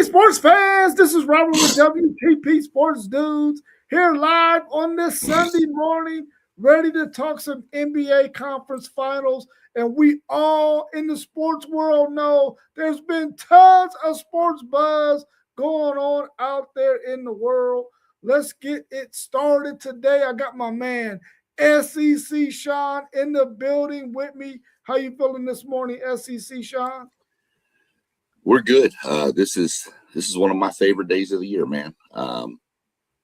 Hey, sports fans, this is Robert with WTP Sports Dudes here live on this Sunday morning, ready to talk some NBA conference finals. And we all in the sports world know there's been tons of sports buzz going on out there in the world. Let's get it started today. I got my man, SEC Sean, in the building with me. How you feeling this morning, SEC Sean? We're good. This is one of my favorite days of the year, man.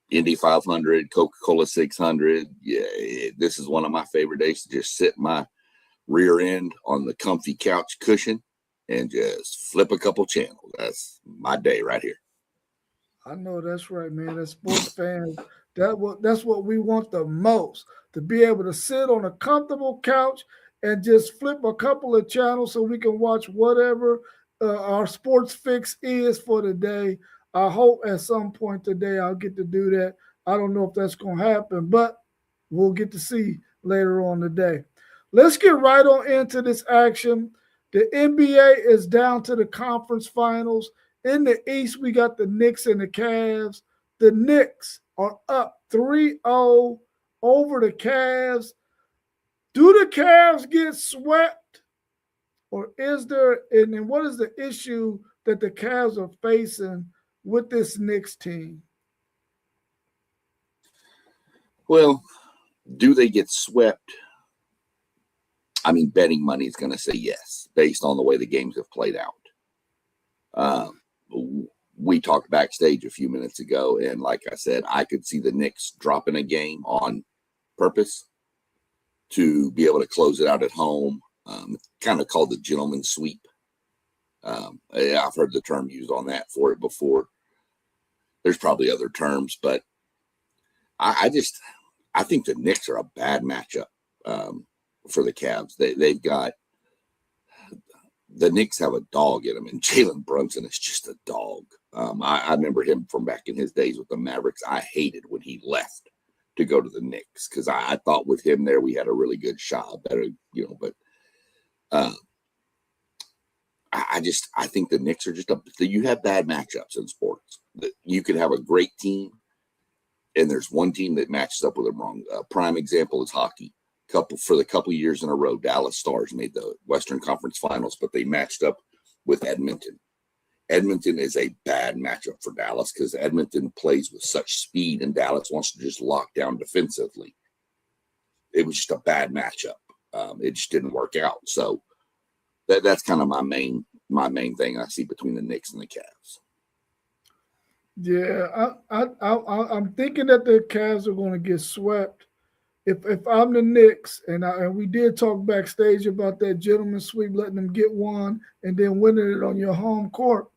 Indy 500, Coca-Cola 600. Yeah, this is one of my favorite days to just sit my rear end on the comfy couch cushion and just flip a couple channels. That's my day right here. I know that's right, man. As sports fans, that's what we want the most, to be able to sit on a comfortable couch and just flip a couple of channels so we can watch whatever our sports fix is for the day. I hope at some point today I'll get to do that. I don't know if that's going to happen, but we'll get to see later on today. Let's get right on into this action. The NBA is down to the conference finals. In the East, we got the Knicks and the Cavs. The Knicks are up 3-0 over the Cavs. Do the Cavs get swept? Or is there, and what is the issue that the Cavs are facing with this Knicks team? Well, do they get swept? I mean, betting money is going to say yes, based on the way the games have played out. We talked backstage a few minutes ago, and like I said, I could see the Knicks dropping a game on purpose to be able to close it out at home. Kind of called the gentleman's sweep. I've heard the term used on that for it before. There's probably other terms, but I think the Knicks are a bad matchup for the Cavs. The Knicks have a dog in them, and Jalen Brunson is just a dog. I remember him from back in his days with the Mavericks. I hated when he left to go to the Knicks because I thought with him there we had a really good shot, better, but. I think the Knicks are you have bad matchups in sports. You could have a great team, and there's one team that matches up with them wrong. Prime example is hockey. For the couple of years in a row, Dallas Stars made the Western Conference Finals, but they matched up with Edmonton. Edmonton is a bad matchup for Dallas because Edmonton plays with such speed, and Dallas wants to just lock down defensively. It was just a bad matchup. It just didn't work out. So that's kind of my main thing I see between the Knicks and the Cavs. Yeah, I'm thinking that the Cavs are going to get swept. If I'm the Knicks, and we did talk backstage about that gentleman's sweep, letting them get one and then winning it on your home court.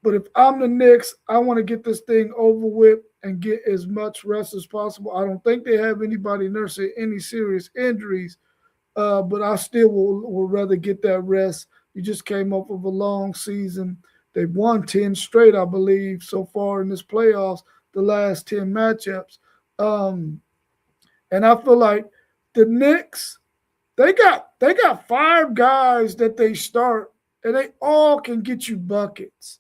But if I'm the Knicks, I want to get this thing over with and get as much rest as possible. I don't think they have anybody nursing any serious injuries, but I still will rather get that rest. You just came off of a long season. They've won 10 straight, I believe, so far in this playoffs, the last 10 matchups. And I feel like the Knicks, they got 5 guys that they start, and they all can get you buckets.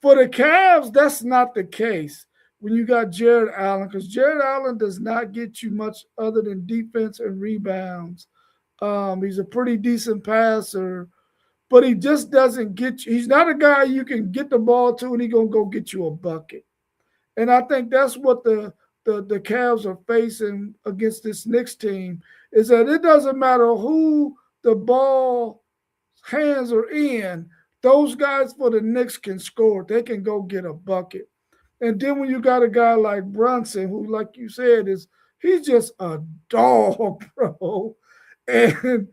For the Cavs, that's not the case when you got Jared Allen, because Jared Allen does not get you much other than defense and rebounds. He's a pretty decent passer, but he just doesn't get you. He's not a guy you can get the ball to and he's going to go get you a bucket. And I think that's what the Cavs are facing against this Knicks team, is that it doesn't matter who the ball hands are in. Those guys for the Knicks can score. They can go get a bucket. And then when you got a guy like Brunson, who, like you said, he's just a dog, bro. And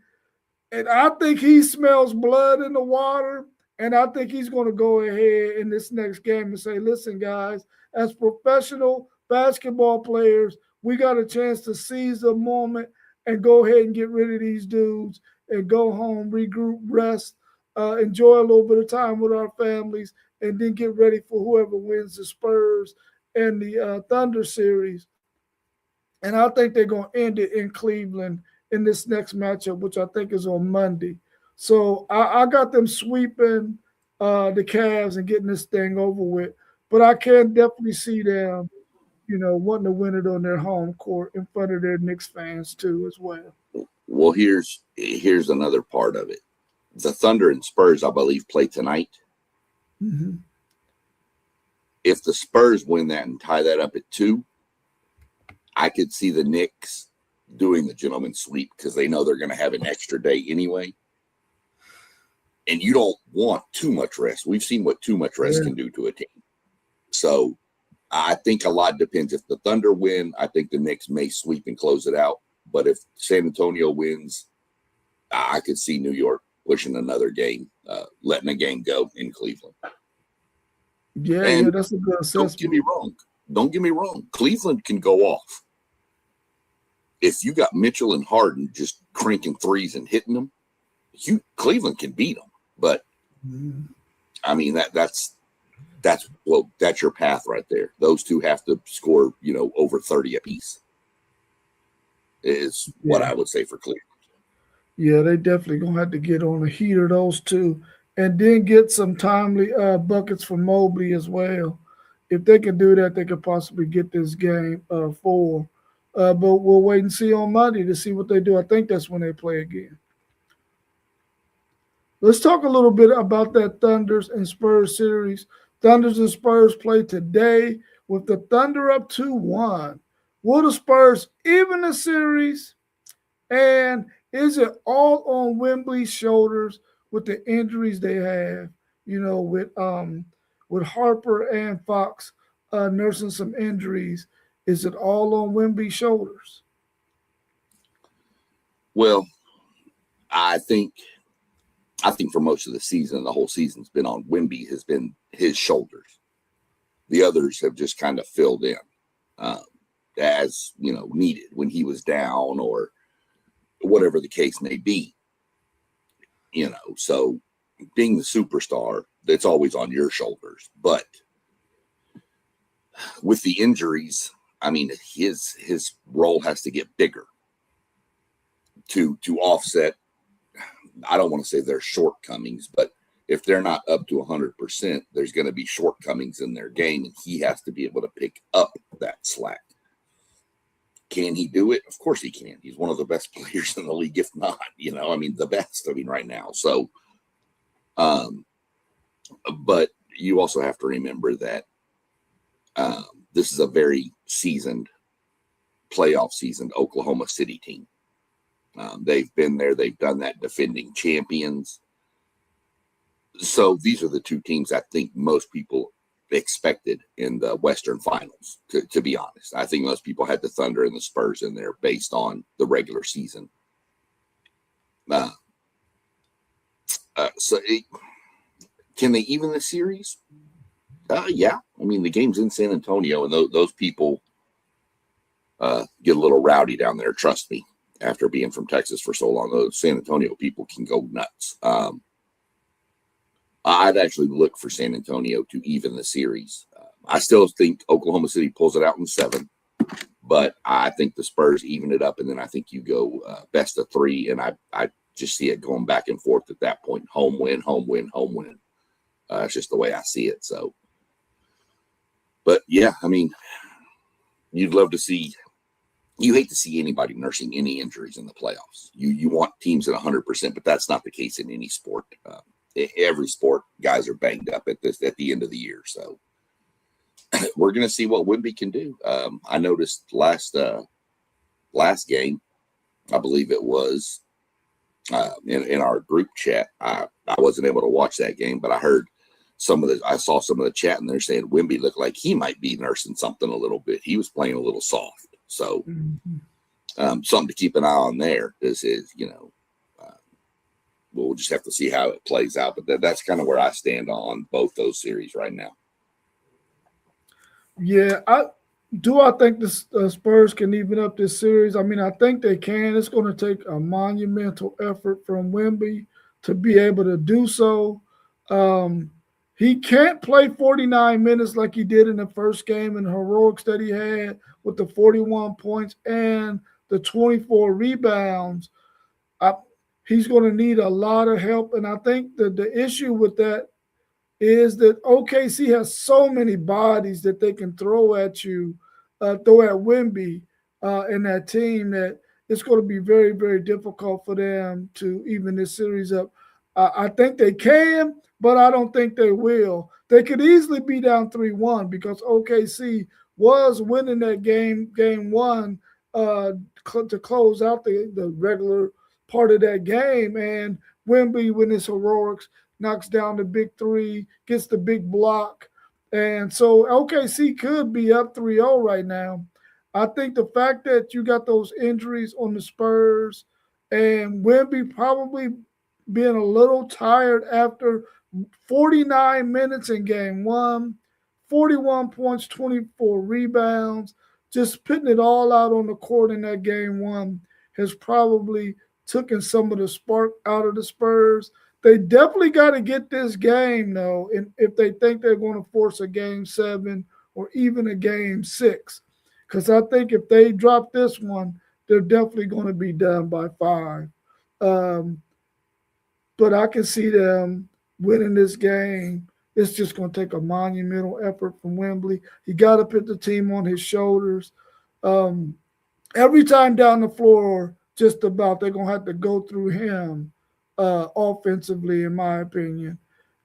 I think he smells blood in the water. And I think he's going to go ahead in this next game and say, listen, guys, as professional basketball players, we got a chance to seize the moment and go ahead and get rid of these dudes and go home, regroup, rest, enjoy a little bit of time with our families, and then get ready for whoever wins the Spurs and the Thunder series. And I think they're going to end it in Cleveland in this next matchup, which I think is on Monday. So I got them sweeping the Cavs and getting this thing over with. But I can definitely see them, wanting to win it on their home court in front of their Knicks fans too, as well. Well, here's another part of it. The Thunder and Spurs, I believe, play tonight. Mm-hmm. If the Spurs win that and tie that up at 2, I could see the Knicks doing the gentleman's sweep because they know they're going to have an extra day anyway. And you don't want too much rest. We've seen what too much rest can do to a team. So I think a lot depends. If the Thunder win, I think the Knicks may sweep and close it out. But if San Antonio wins, I could see New York pushing another game, letting a game go in Cleveland. Yeah, that's a good assessment. Don't get me wrong. Cleveland can go off. If you got Mitchell and Harden just cranking threes and hitting them, Cleveland can beat them. But I mean that's your path right there. Those two have to score, over 30 apiece. Is what I would say for Cleveland. Yeah, they definitely gonna have to get on the heat of those two, and then get some timely buckets from Mobley as well. If they can do that, they could possibly get this game 4. But we'll wait and see on Monday to see what they do. I think that's when they play again. Let's talk a little bit about that Thunders and Spurs series. Thunders and Spurs play today with the Thunder up 2-1. Will the Spurs even the series? And is it all on Wembley's shoulders with the injuries they have, with Harper and Fox nursing some injuries? Is it all on Wembley's shoulders? Well, I think for most of the season, the whole season's been on Wemby, has been his shoulders. The others have just kind of filled in as, needed when he was down or whatever the case may be. So being the superstar, that's always on your shoulders. But with the injuries, I mean, his role has to get bigger to offset. I don't want to say their shortcomings, but if they're not up to 100%, there's going to be shortcomings in their game, and he has to be able to pick up that slack. Can he do it? Of course he can. He's one of the best players in the league, if not, the best, right now. So, but you also have to remember that this is a very playoff seasoned Oklahoma City team. They've been there. They've done that, defending champions. So these are the two teams I think most people expected in the Western Finals, to be honest. I think most people had the Thunder and the Spurs in there based on the regular season. Can they even the series? Yeah. I mean, the game's in San Antonio, and those people get a little rowdy down there, trust me. After being from Texas for so long, those San Antonio people can go nuts. I'd actually look for San Antonio to even the series. I still think Oklahoma City pulls it out in 7, but I think the Spurs even it up, and then I think you go best of 3, and I just see it going back and forth at that point. Home win, home win, home win. It's just the way I see it. So, but yeah, I mean, you'd love to see. You hate to see anybody nursing any injuries in the playoffs. You want teams at 100%, but that's not the case in any sport. Every sport, guys are banged up at the end of the year. So we're going to see what Wemby can do. I noticed last game, I believe it was in our group chat. I wasn't able to watch that game, but I saw some of the chat, and they're saying Wemby looked like he might be nursing something a little bit. He was playing a little soft. So something to keep an eye on there. We'll just have to see how it plays out. But that's kind of where I stand on both those series right now. Yeah, I think the Spurs can even up this series. I mean, I think they can. It's going to take a monumental effort from Wemby to be able to do so. He can't play 49 minutes like he did in the first game and the heroics that he had with the 41 points and the 24 rebounds. He's going to need a lot of help. And I think that the issue with that is that OKC has so many bodies that they can throw at you, throw at Wemby and that team that it's going to be very, very difficult for them to even this series up. I think they can, but I don't think they will. They could easily be down 3-1 because OKC was winning that game one, to close out the regular part of that game. And Wemby, with his heroics, knocks down the big three, gets the big block. And so OKC could be up 3-0 right now. I think the fact that you got those injuries on the Spurs and Wemby probably being a little tired after 49 minutes in game one, 41 points, 24 rebounds, just putting it all out on the court in that game one has probably taken some of the spark out of the Spurs. They definitely got to get this game, though, and if they think they're going to force a game seven or even a game six. Because I think if they drop this one, they're definitely going to be done by 5. Um, but I can see them winning this game. It's just going to take a monumental effort from Wembley. He got to put the team on his shoulders. Every time down the floor, just about, they're going to have to go through him offensively, in my opinion.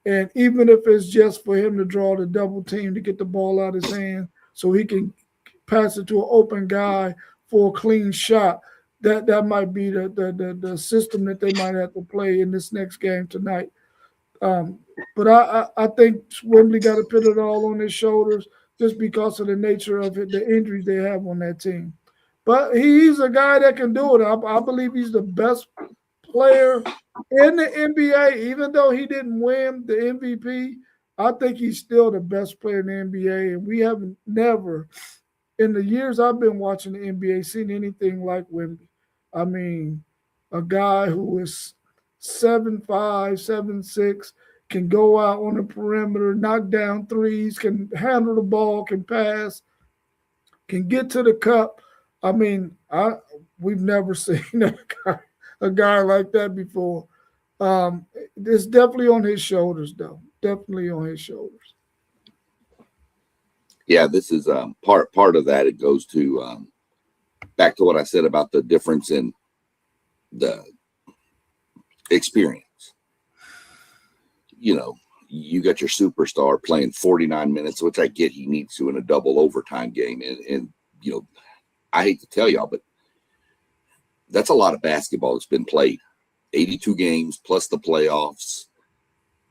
And even if it's just for him to draw the double team to get the ball out of his hand so he can pass it to an open guy for a clean shot, that might be the system that they might have to play in this next game tonight. But I think Wembley got to put it all on his shoulders just because of the nature of it, the injuries they have on that team. But he's a guy that can do it. I believe he's the best player in the NBA, even though he didn't win the MVP. I think he's still the best player in the NBA, and we haven't never, in the years I've been watching the NBA, seen anything like Wemby. I mean, a guy who is 7'5", 7'6", can go out on the perimeter, knock down threes, can handle the ball, can pass, can get to the cup. I mean, we've never seen a guy like that before. It's definitely on his shoulders, though. Definitely on his shoulders. Yeah, this is part of that. It goes to back to what I said about the difference in the experience. You know, you got your superstar playing 49 minutes, which I get he needs to in a double overtime game. And you know, I hate to tell y'all, but that's a lot of basketball that's been played. 82 games plus the playoffs.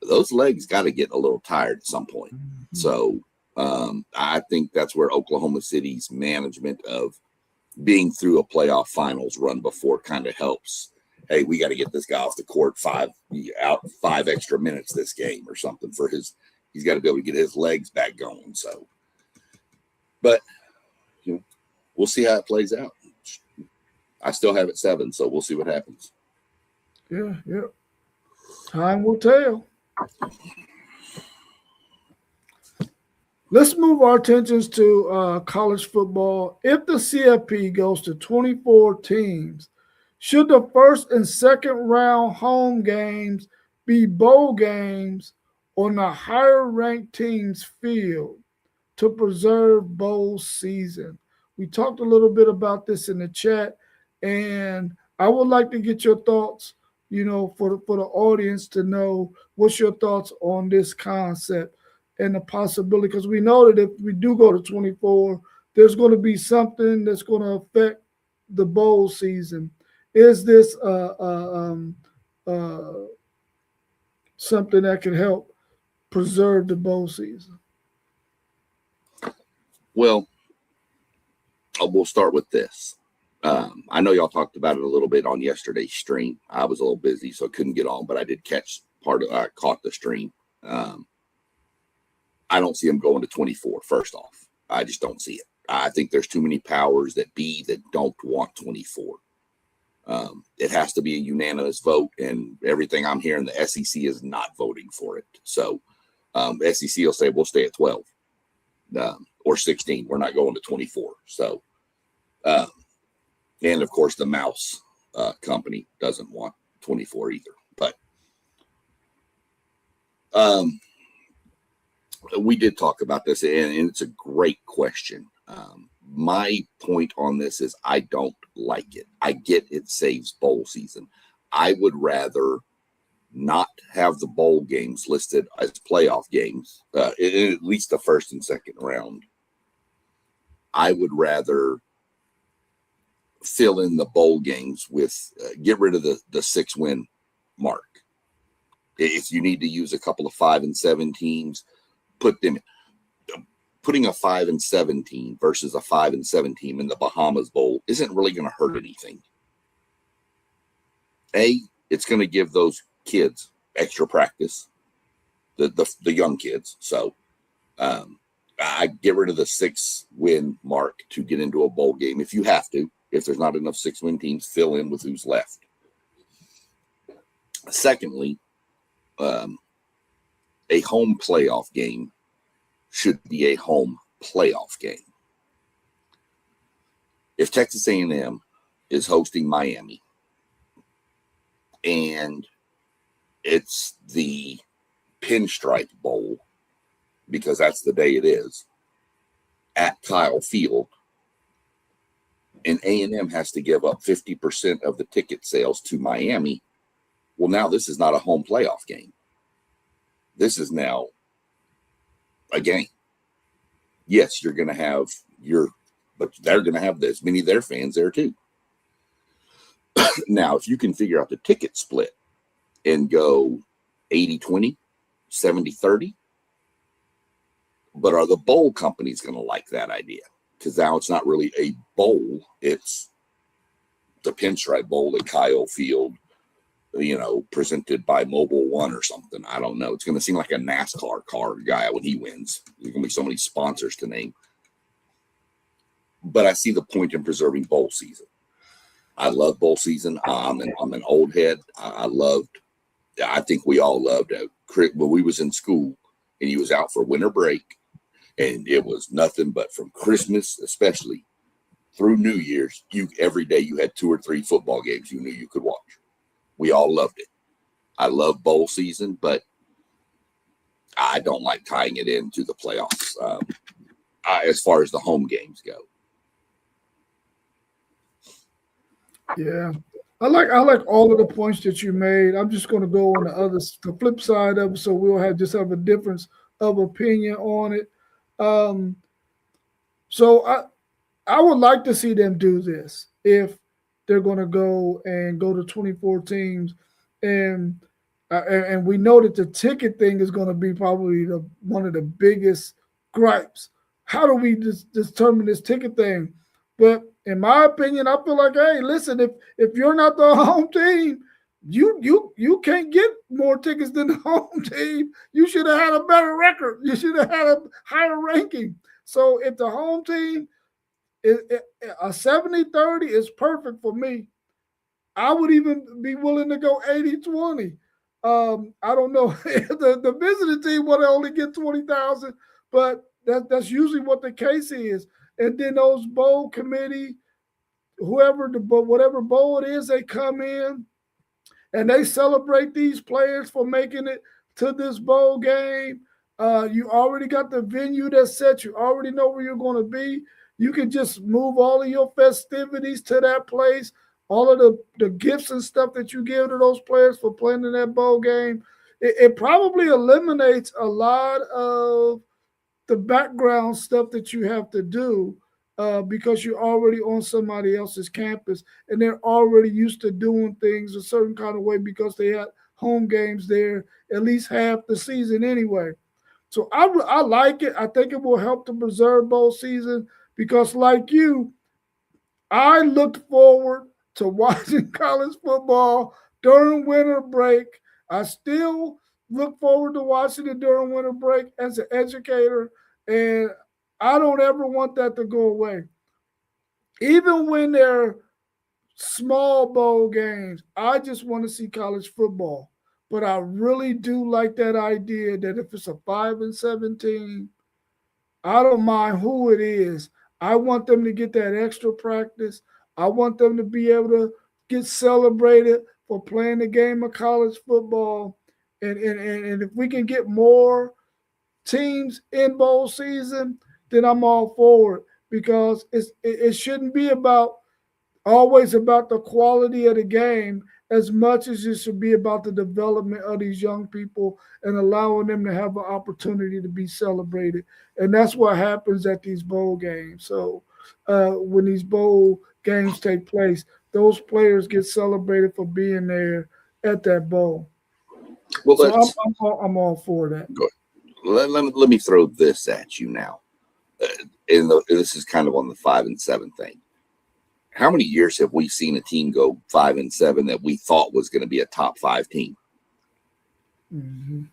Those legs got to get a little tired at some point. Mm-hmm. So I think that's where Oklahoma City's management of being through a playoff finals run before kind of helps. Hey, we got to get this guy off the court 5 extra minutes this game or something for he's got to be able to get his legs back going. So, but you know, we'll see how it plays out. I still have it 7, so we'll see what happens. Yeah. Time will tell. Let's move our attentions to college football. If the CFP goes to 24 teams, should the first and second round home games be bowl games on the higher ranked team's field to preserve bowl season? We talked a little bit about this in the chat, and I would like to get your thoughts, you know, for the audience to know what's your thoughts on this concept and the possibility, because we know that if we do go to 24, there's going to be something that's going to affect the bowl season. Is this something that can help preserve the bowl season? Well, we'll start with this. I know y'all talked about it a little bit on yesterday's stream. I was a little busy, so I couldn't get on, but I did catch I caught the stream. I don't see them going to 24, first off. I just don't see it. I think there's too many powers that don't want 24. It has to be a unanimous vote, and everything I'm hearing, the SEC is not voting for it. So SEC will say, we'll stay at 12 or 16. We're not going to 24. So, and of course, the mouse company doesn't want 24 either. But we did talk about this, and it's a great question. My point on this is I don't like it. I get it saves bowl season. I would rather not have the bowl games listed as playoff games, in at least the first and second round. I would rather fill in the bowl games with get rid of the 6-win mark. If you need to use a couple of 5-7 teams, put them. Putting a 5-7 team versus a 5-7 team in the Bahamas Bowl isn't really going to hurt anything. It's going to give those kids extra practice, the young kids. So I get rid of the 6-win mark to get into a bowl game if you have to. If there's not enough 6-win teams, fill in with who's left. Secondly, a home playoff game should be a home playoff game. If Texas A&M is hosting Miami and it's the Pinstripe Bowl, because that's the day it is, at Kyle Field, and A&M has to give up 50% of the ticket sales to Miami, well, now this is not a home playoff game. This is now a game. Yes, you're going to have but they're going to have as many of their fans there too. Now, if you can figure out the ticket split and go 80-20, 70-30, but are the bowl companies going to like that idea? Because now it's not really a bowl. It's the Pinstripe Bowl at Kyle Field, presented by Mobile One or something. I don't know. It's going to seem like a NASCAR car guy when he wins. There's going to be so many sponsors to name. But I see the point in preserving bowl season. I love bowl season. I'm an old head. I think we all loved it. When we was in school and you was out for winter break, and it was nothing but from Christmas, especially through New Year's, every day you had 2 or 3 football games you knew you could watch. We all loved it. I love bowl season, but I don't like tying it into the playoffs as far as the home games go. Yeah. I like all of the points that you made. I'm just going to go on the flip side of it, so we'll have a difference of opinion on it. So I would like to see them do this if they're going to go to 24 teams, and we know that the ticket thing is going to be probably one of the biggest gripes. How do we determine this ticket thing? But in my opinion, I feel like, hey, listen, if you're not the home team, you can't get more tickets than the home team. You should have had a better record. You should have had a higher ranking. So if the home team, a 70-30 is perfect for me. I would even be willing to go 80-20. I don't know if the visiting team would only get 20,000, but that's usually what the case is. And then those bowl committee, whatever bowl it is, they come in and they celebrate these players for making it to this bowl game. You already got the venue that's set. You already know where you're going to be. You can just move all of your festivities to that place, all of the gifts and stuff that you give to those players for playing in that bowl game. It probably eliminates a lot of the background stuff that you have to do because you're already on somebody else's campus and they're already used to doing things a certain kind of way because they had home games there at least half the season anyway. So I like it. I think it will help to preserve bowl season because, like you, I looked forward to watching college football during winter break. I still look forward to watching it during winter break as an educator, and I don't ever want that to go away. Even when they're small bowl games, I just want to see college football. But I really do like that idea that if it's a 5-17, I don't mind who it is. I want them to get that extra practice. I want them to be able to get celebrated for playing the game of college football. And if we can get more teams in bowl season, then I'm all for it because it shouldn't be always about the quality of the game as much as it should be about the development of these young people and allowing them to have an opportunity to be celebrated. And that's what happens at these bowl games. So when these bowl games take place, those players get celebrated for being there at that bowl. Well, So I'm all for that. go. Let me throw this at you now. This is kind of on the 5-7 thing. How many years have we seen a team go 5-7 that we thought was going to be a top 5 team? Mm-hmm.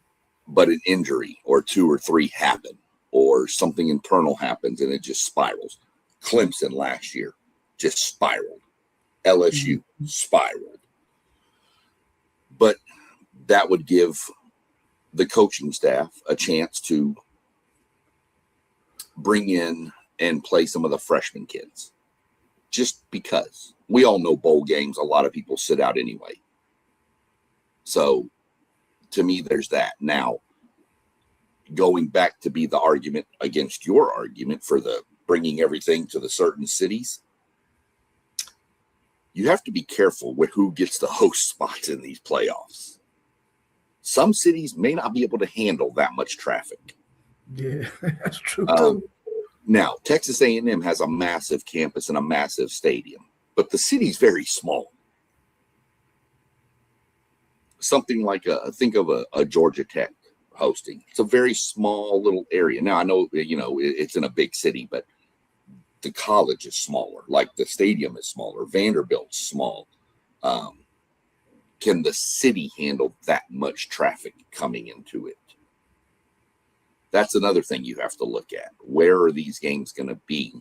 But an injury or 2 or 3 happen, or something internal happens and it just spirals. Clemson last year just spiraled. LSU spiraled. But that would give the coaching staff a chance to bring in and play some of the freshman kids. Just because we all know bowl games, a lot of people sit out anyway. So to me, there's that. Now, going back to be the argument against your argument for the bringing everything to the certain cities, you have to be careful with who gets the host spots in these playoffs. Some cities may not be able to handle that much traffic. Yeah, that's true too. Now, Texas A&M has a massive campus and a massive stadium, but the city's very small. Something like think of a Georgia Tech hosting. It's a very small little area. Now, I know, it's in a big city, but the college is smaller. Like the stadium is smaller. Vanderbilt's small. Can the city handle that much traffic coming into it? That's another thing you have to look at. Where are these games going to be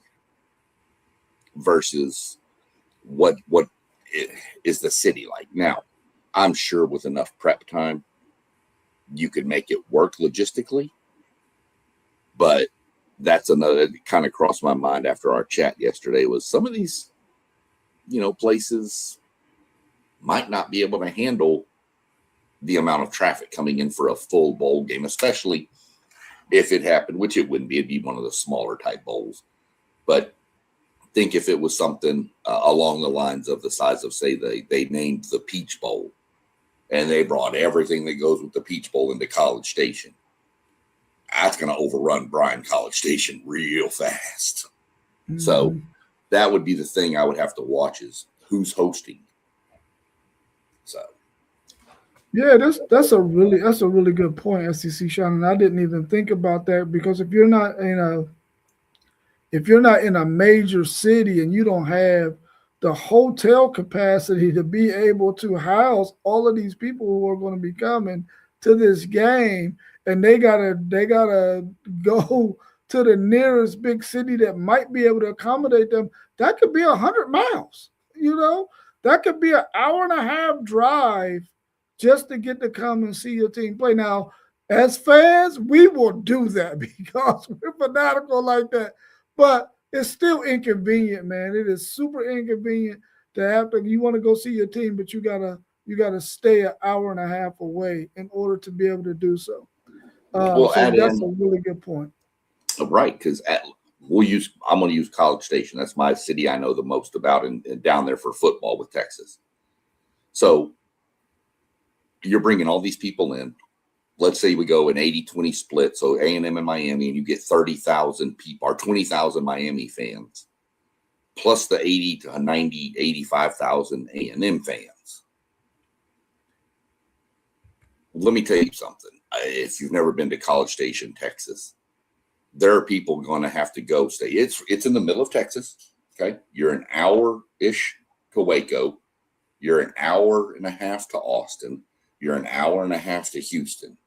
versus what is the city like? Now, I'm sure with enough prep time, you could make it work logistically. But that's another that kind of crossed my mind after our chat yesterday was some of these, places might not be able to handle the amount of traffic coming in for a full bowl game, especially if it happened, which it wouldn't be. It'd be one of the smaller type bowls. But think if it was something along the lines of the size of, say, they named the Peach Bowl, and they brought everything that goes with the Peach Bowl into College Station. That's going to overrun Bryan College Station real fast. Mm-hmm. So that would be the thing I would have to watch is who's hosting. So. Yeah, that's a really good point, SEC Shannon. I didn't even think about that because if you're not in a major city and you don't have the hotel capacity to be able to house all of these people who are going to be coming to this game, and they gotta go to the nearest big city that might be able to accommodate them, that could be 100 miles. That could be an hour and a half drive just to get to come and see your team play. Now, as fans, we will do that because we're fanatical like that. But it's still inconvenient, man. It is super inconvenient to have to. You want to go see your team, but you gotta stay an hour and a half away in order to be able to do so. So that's a really good point. Right, because I'm going to use College Station. That's my city I know the most about, and down there for football with Texas. So you're bringing all these people in. Let's say we go an 80-20 split, so A&M and Miami, and you get 30,000 people or 20,000 Miami fans, plus the 80 to 90, 85,000 A&M fans. Let me tell you something. If you've never been to College Station, Texas, there are people going to have to go stay. It's in the middle of Texas. Okay, you're an hour-ish to Waco. You're an hour and a half to Austin. You're an hour and a half to Houston.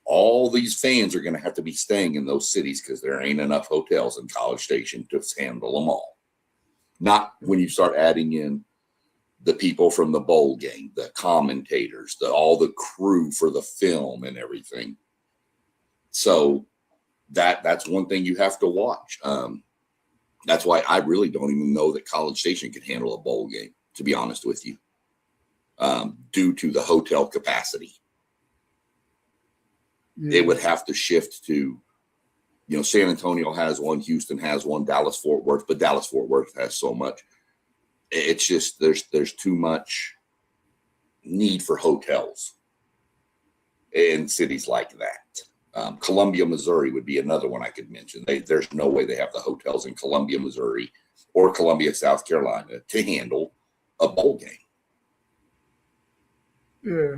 All these fans are going to have to be staying in those cities because there ain't enough hotels in College Station to handle them all. Not when you start adding in the people from the bowl game, the commentators, all the crew for the film and everything. So that's one thing you have to watch. That's why I really don't even know that College Station can handle a bowl game, to be honest with you, due to the hotel capacity. It would have to shift to, San Antonio has one, Houston has one, Dallas Fort Worth, but Dallas Fort Worth has so much. It's just there's too much need for hotels in cities like that. Columbia, Missouri would be another one I could mention. There's no way they have the hotels in Columbia, Missouri or Columbia, South Carolina to handle a bowl game. Yeah.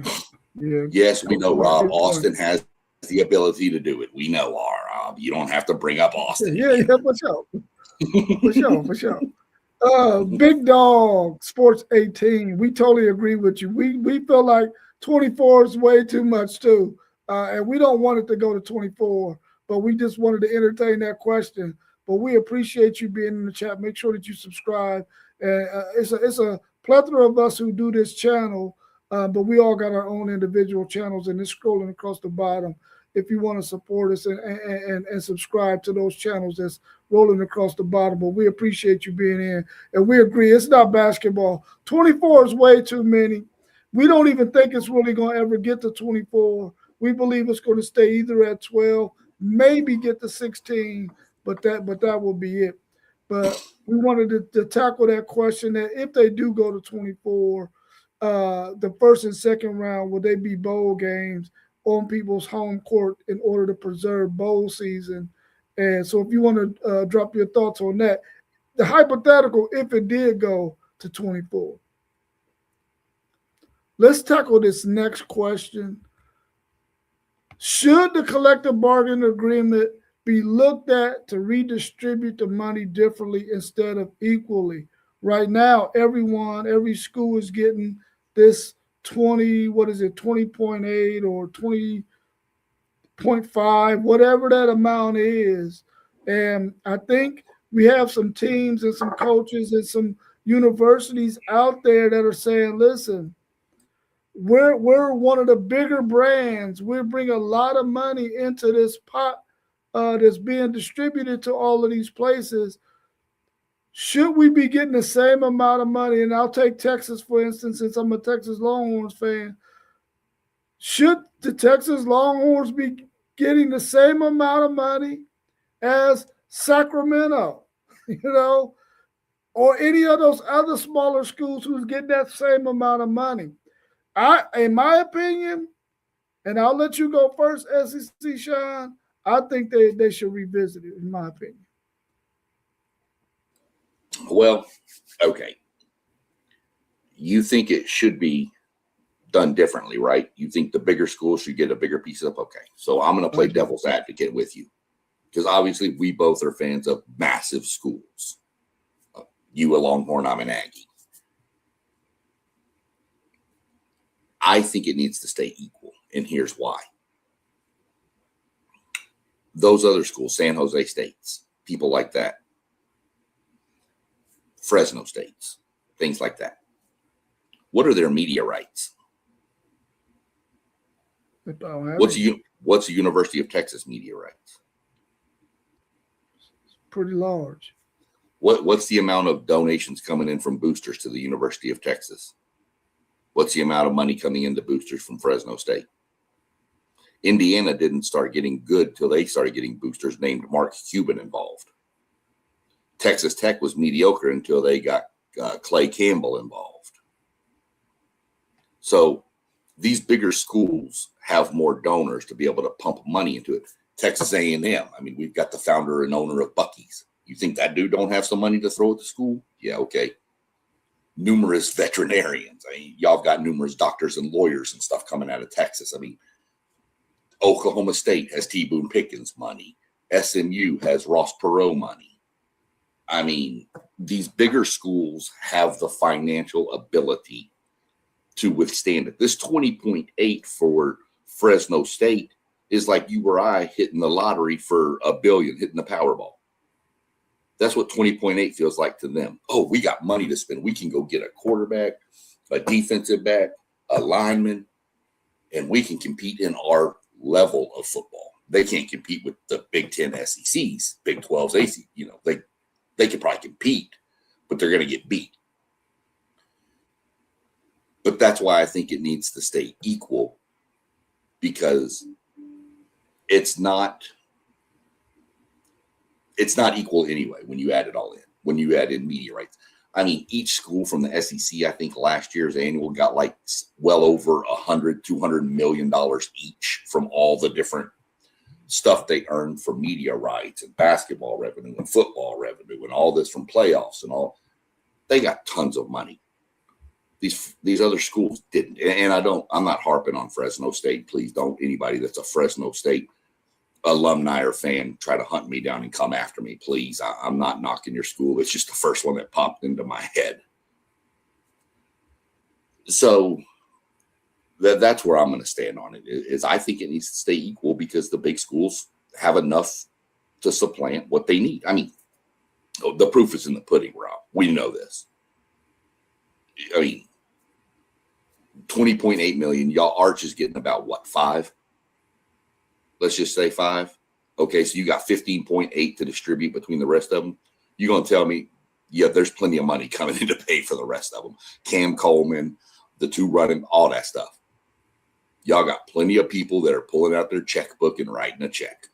Yes, we know, Rob. Austin has the ability to do it. We know, Rob. You don't have to bring up Austin. Yeah, for sure. For sure. Big Dog Sports 18. We totally agree with you. We feel like 24 is way too much too, and we don't want it to go to 24. But we just wanted to entertain that question. But we appreciate you being in the chat. Make sure that you subscribe. And it's a plethora of us who do this channel, but we all got our own individual channels, and it's scrolling across the bottom. If you want to support us and subscribe to those channels that's rolling across the bottom. But we appreciate you being in. And we agree, it's not basketball. 24 is way too many. We don't even think it's really going to ever get to 24. We believe it's going to stay either at 12, maybe get to 16, but that will be it. But we wanted to tackle that question that if they do go to 24, the first and second round, will they be bowl games on people's home court in order to preserve bowl season? And so if you want to drop your thoughts on that, the hypothetical, if it did go to 24. Let's tackle this next question. Should the collective bargaining agreement be looked at to redistribute the money differently instead of equally? Right now, every school is getting this 20.8 or 20.5, whatever that amount is. And I think we have some teams and some coaches and some universities out there that are saying, listen, we're one of the bigger brands. We bring a lot of money into this pot that's being distributed to all of these places. Should we be getting the same amount of money? And I'll take Texas, for instance, since I'm a Texas Longhorns fan. Should the Texas Longhorns be getting the same amount of money as Sacramento, or any of those other smaller schools who's getting that same amount of money? In my opinion, and I'll let you go first, SEC Sean, I think they should revisit it, in my opinion. Well, okay. You think it should be done differently, right? You think the bigger schools should get a bigger piece of, okay. So I'm going to play devil's advocate with you, because obviously we both are fans of massive schools. You a Longhorn, I'm an Aggie. I think it needs to stay equal, and here's why. Those other schools, San Jose States, people like that, Fresno States, things like that. What are their media rights? What's the University of Texas media rights? It's pretty large. What's the amount of donations coming in from boosters to the University of Texas? What's the amount of money coming into boosters from Fresno State? Indiana didn't start getting good till they started getting boosters named Mark Cuban involved. Texas Tech was mediocre until they got Clay Campbell involved. So these bigger schools have more donors to be able to pump money into it. Texas A&M, I mean, we've got the founder and owner of Buc-ee's. You think that dude don't have some money to throw at the school? Yeah, okay. Numerous veterinarians. I mean, y'all got numerous doctors and lawyers and stuff coming out of Texas. I mean, Oklahoma State has T. Boone Pickens money. SMU has Ross Perot money. I mean, these bigger schools have the financial ability to withstand it. This 20.8 for Fresno State is like you or I hitting the lottery for $1 billion, hitting the Powerball. That's what 20.8 feels like to them. Oh, we got money to spend. We can go get a quarterback, a defensive back, a lineman, and we can compete in our level of football. They can't compete with the Big Ten SECs, Big 12s, AC. They can probably compete, but they're going to get beat. But that's why I think it needs to stay equal, because it's not equal anyway when you add it all in, when you add in media rights. I mean, each school from the SEC, I think last year's annual got like well over $200 million each from all the different stuff they earned from media rights and basketball revenue and football revenue and all this from playoffs and all. They got tons of money. These other schools didn't. And I'm not harping on Fresno State. Please don't anybody that's a Fresno State alumni or fan try to hunt me down and come after me, please. I'm not knocking your school. It's just the first one that popped into my head. So that's where I'm going to stand on it. Is I think it needs to stay equal because the big schools have enough to supplant what they need. I mean, the proof is in the pudding, Rob. We know this. I mean, 20.8 million. Y'all Arch is getting about what, 5? Let's just say 5. Okay, so you got 15.8 to distribute between the rest of them. You're going to tell me, yeah, there's plenty of money coming in to pay for the rest of them. Cam Coleman, the 2 running, all that stuff. Y'all got plenty of people that are pulling out their checkbook and writing a check.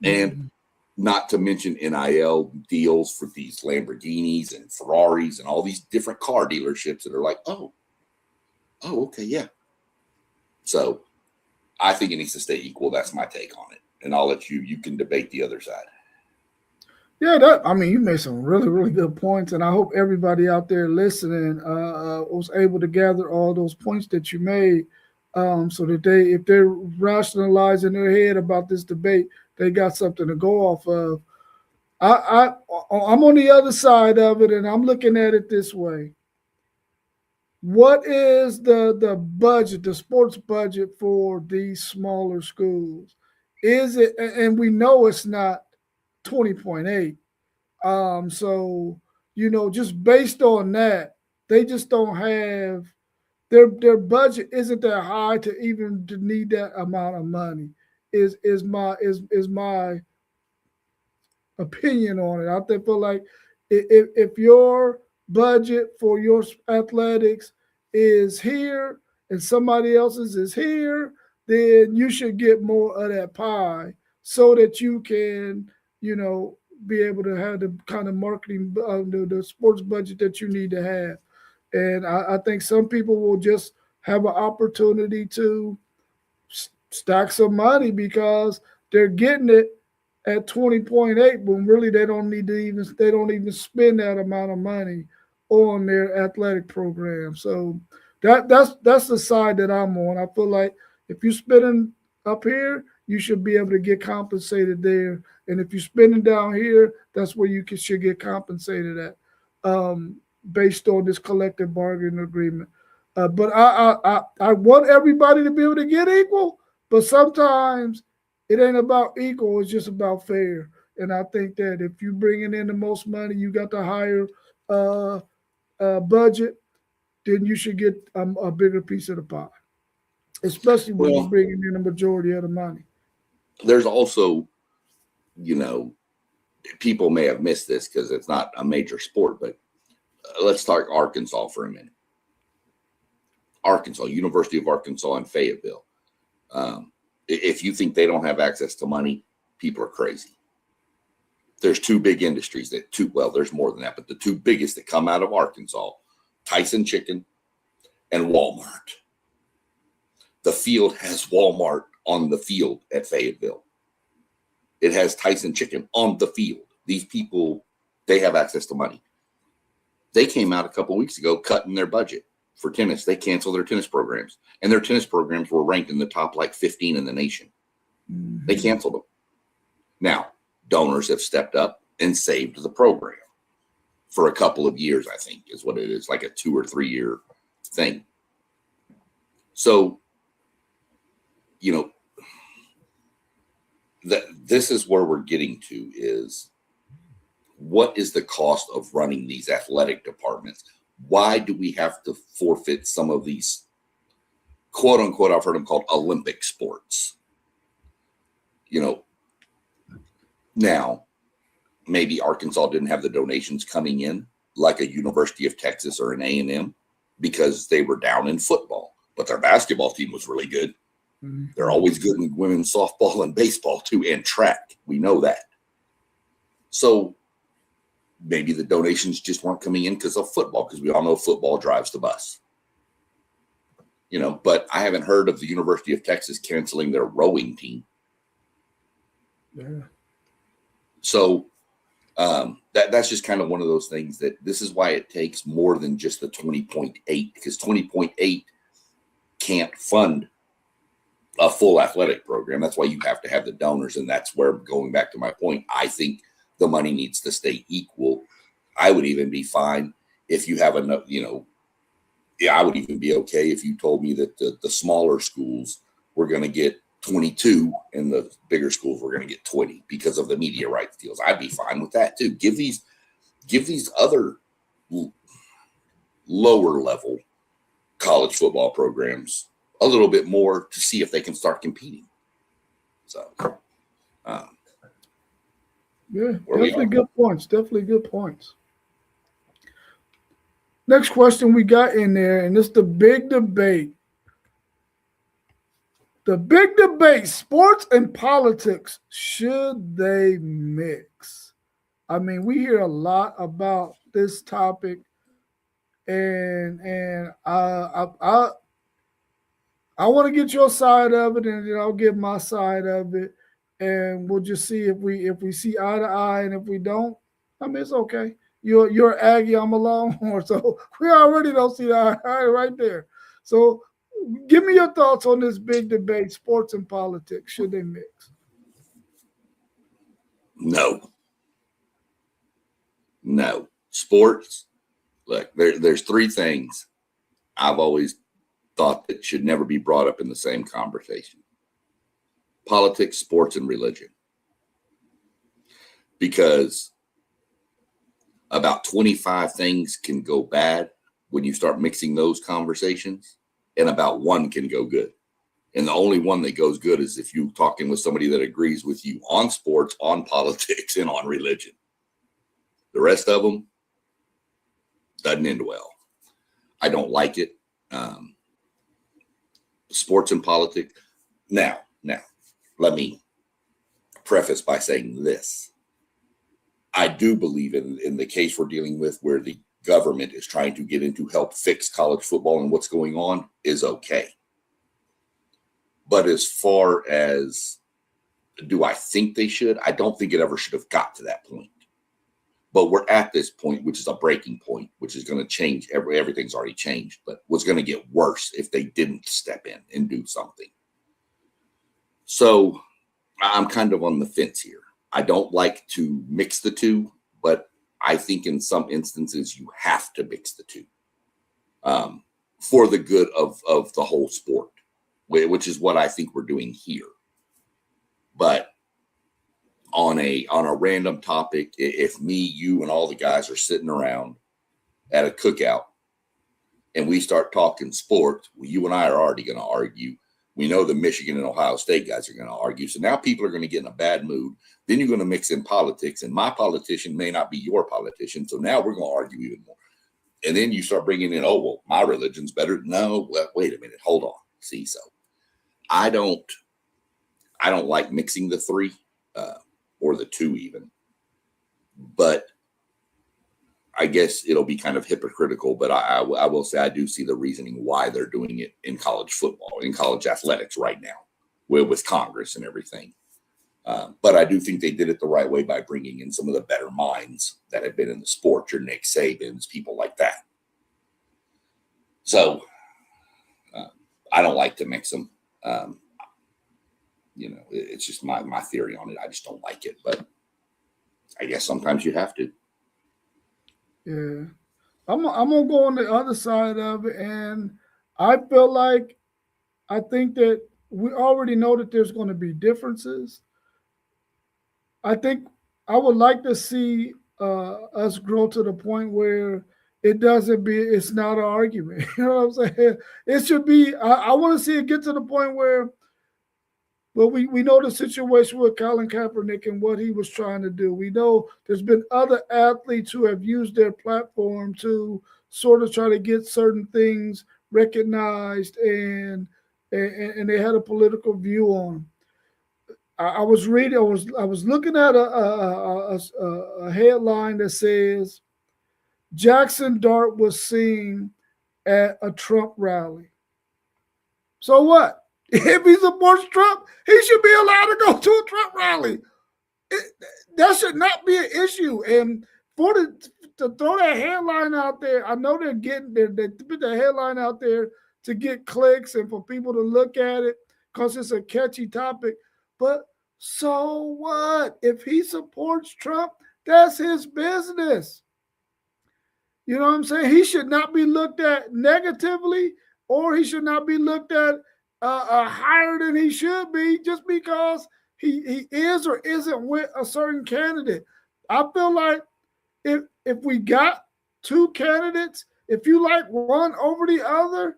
And not to mention NIL deals for these Lamborghinis and Ferraris and all these different car dealerships that are like, oh, okay, yeah. So I think it needs to stay equal. That's my take on it. And I'll let you can debate the other side. Yeah, you made some really, really good points. And I hope everybody out there listening was able to gather all those points that you made so that if they're rationalizing their head about this debate, they got something to go off of. I'm on the other side of it, and I'm looking at it this way. What is the budget, the sports budget for these smaller schools? Is it, and we know it's not 20.8. So, just based on that, they just don't have their budget isn't that high to need that amount of money. Is my opinion on it. I feel like if your budget for your athletics is here and somebody else's is here, then you should get more of that pie so that you can, be able to have the kind of marketing, the sports budget that you need to have. And I think some people will just have an opportunity to stack some money because they're getting it at 20.8 when really they don't even spend that amount of money on their athletic program. So that's the side that I'm on. I feel like if you're spending up here, you should be able to get compensated there. And if you're spending down here, that's where you should get compensated at based on this collective bargaining agreement. But I want everybody to be able to get equal, but sometimes it ain't about equal. It's just about fair. And I think that if you're bringing in the most money, you got the higher budget, then you should get a bigger piece of the pie, especially when you're bringing in the majority of the money. There's also, people may have missed this because it's not a major sport, but let's talk Arkansas for a minute. Arkansas, University of Arkansas in Fayetteville. If you think they don't have access to money, people are crazy. There's 2 big industries there's more than that, but the 2 biggest that come out of Arkansas, Tyson Chicken and Walmart. The field has Walmart on the field at Fayetteville. It has Tyson Chicken on the field. These people, they have access to money. They came out a couple of weeks ago cutting their budget for tennis. They canceled their tennis programs, and their tennis programs were ranked in the top 15 in the nation. Mm-hmm. They canceled them. Now, donors have stepped up and saved the program for a couple of years, I think is what it is, like a 2 or 3 year thing. So, this is where we're getting to is what is the cost of running these athletic departments? Why do we have to forfeit some of these quote unquote, I've heard them called Olympic sports? Now maybe Arkansas didn't have the donations coming in like a University of Texas or an A&M because they were down in football, but their basketball team was really good. They're always good in women's softball and baseball too, and track. We know that. So maybe the donations just weren't coming in because of football, because we all know football drives the bus. But I haven't heard of the University of Texas canceling their rowing team. Yeah. So that's just kind of one of those things that this is why it takes more than just the 20.8, because 20.8 can't fund a full athletic program. That's why you have to have the donors. And that's where, going back to my point, I think the money needs to stay equal. I would even be fine if you have enough, I would even be okay if you told me that the smaller schools were going to get 22 and the bigger schools were going to get 20 because of the media rights deals. I'd be fine with that too. Give these other lower level college football programs a little bit more to see if they can start competing. So, yeah, definitely good points. Definitely good points. Next question we got in there, and it's the big debate. The big debate, sports and politics, should they mix? I mean, we hear a lot about this topic, and I want to get your side of it, and then I'll give my side of it, and we'll just see if we see eye to eye, and if we don't, I mean, it's okay. You're Aggie, I'm a Longhorn, so we already don't see the eye to eye right there. So, give me your thoughts on this big debate: sports and politics. Should they mix? No. Sports. Look, there's three things I've always thought that should never be brought up in the same conversation: politics, sports, and religion. Because about 25 things can go bad when you start mixing those conversations, and about one can go good. And the only one that goes good is if you're talking with somebody that agrees with you on sports, on politics, and on religion. The rest of them doesn't end well. I don't like it. Sports and politics. Now, let me preface by saying this. I do believe in the case we're dealing with, where the government is trying to get in to help fix college football and what's going on, is okay. But as far as, do I think they should? I don't think it ever should have got to that point. But we're at this point, which is a breaking point, which is going to change. Everything's already changed, but what's going to get worse if they didn't step in and do something. So I'm kind of on the fence here. I don't like to mix the two, but I think in some instances you have to mix the two for the good of the whole sport, which is what I think we're doing here. But on a random topic, if me, you, and all the guys are sitting around at a cookout and we start talking sports, well, you and I are already going to argue. We know the Michigan and Ohio State guys are going to argue. So now people are going to get in a bad mood. Then you're going to mix in politics, and my politician may not be your politician. So now we're going to argue even more. And then you start bringing in, oh, well, my religion's better. No, well, wait a minute. Hold on. See, so I don't like mixing the three. Or the two even. But I guess it'll be kind of hypocritical, but I will say I do see the reasoning why they're doing it in college football, in college athletics right now, with Congress and everything. But I do think they did it the right way by bringing in some of the better minds that have been in the sport, your Nick Sabans, people like that. So I don't like to mix them. It's just my theory on it. I just don't like it, but I guess sometimes you have to. Yeah. I'm gonna go on the other side of it, and I feel like I think that we already know that there's going to be differences. I think I would like to see us grow to the point where it's not an argument. You know what I'm saying? It should be. I want to see it get to the point where. Well, we know the situation with Colin Kaepernick and what he was trying to do. We know there's been other athletes who have used their platform to sort of try to get certain things recognized and and they had a political view on him. I was reading. I was looking at a headline that says Jackson Dart was seen at a Trump rally. So what? If he supports Trump, he should be allowed to go to a Trump rally. It, that should not be an issue. And for to throw that headline out there, I know they put the headline out there to get clicks and for people to look at it because it's a catchy topic. But so what? If he supports Trump, that's his business. You know what I'm saying? He should not be looked at negatively, or he should not be looked at higher than he should be just because he is or isn't with a certain candidate. I feel like if we got two candidates, if you like one over the other,